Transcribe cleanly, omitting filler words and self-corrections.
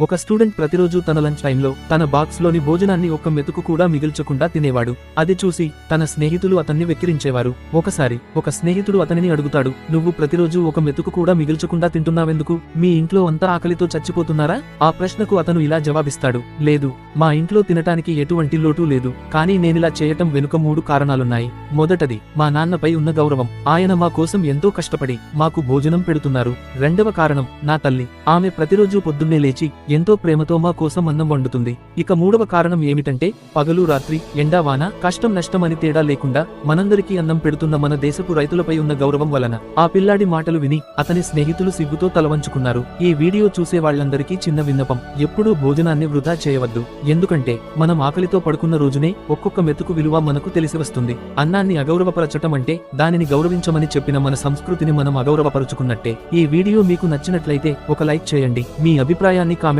ఒక స్టూడెంట్ ప్రతిరోజు తన లంచ్ టైంలో తన బాక్స్లోని భోజనాన్ని ఒక్క మెతుకు కూడా మిగిల్చకుండా తినేవాడు. అది చూసి తన స్నేహితులు అతన్ని వెక్కిరించేవారు. ఒకసారి ఒక స్నేహితుడు అతనిని అడుగుతాడు, నువ్వు ప్రతిరోజు ఒక మెతుకు కూడా మిగిల్చకుండా తింటున్నావెందుకు? మీ ఇంట్లో అంతా ఆకలితో చచ్చిపోతున్నారా? ఆ ప్రశ్నకు అతను ఇలా జవాబిస్తాడు, లేదు, మా ఇంట్లో తినటానికి ఎటువంటి లోటు లేదు, కానీ నేనిలా చేయటం వెనుక 3 కారణాలున్నాయి. మొదటది, మా నాన్నపై ఉన్న గౌరవం. ఆయన మా కోసం ఎంతో కష్టపడి మాకు భోజనం పెడుతున్నారు. రెండవ కారణం, నా తల్లి. ఆమె ప్రతిరోజు పొద్దున్నే లేచి ఎంతో ప్రేమతో మా కోసం అన్నం వండుతుంది. ఇక 3వ కారణం ఏమిటంటే, పగలు రాత్రి ఎండా వాన కష్టం నష్టం అని తేడా లేకుండా మనందరికీ అన్నం పెడుతున్న మన దేశపు రైతులపై ఉన్న గౌరవం వలన. ఆ పిల్లాడి మాటలు విని అతని స్నేహితులు సిగ్గుతో తలవంచుకున్నారు. ఈ వీడియో చూసే వాళ్లందరికీ చిన్న విన్నపం, ఎప్పుడూ భోజనాన్ని వృధా చేయవద్దు. ఎందుకంటే మనం ఆకలితో పడుకున్న రోజునే ఒక్కొక్క మెతుకు విలువ మనకు తెలిసి వస్తుంది. అన్నాన్ని అగౌరవపరచటం అంటే దానిని గౌరవించమని చెప్పిన మన సంస్కృతిని మనం అగౌరవపరుచుకున్నట్టే. ఈ వీడియో మీకు నచ్చినట్లయితే ఒక లైక్ చేయండి. మీ అభిప్రాయాన్ని కామెంట్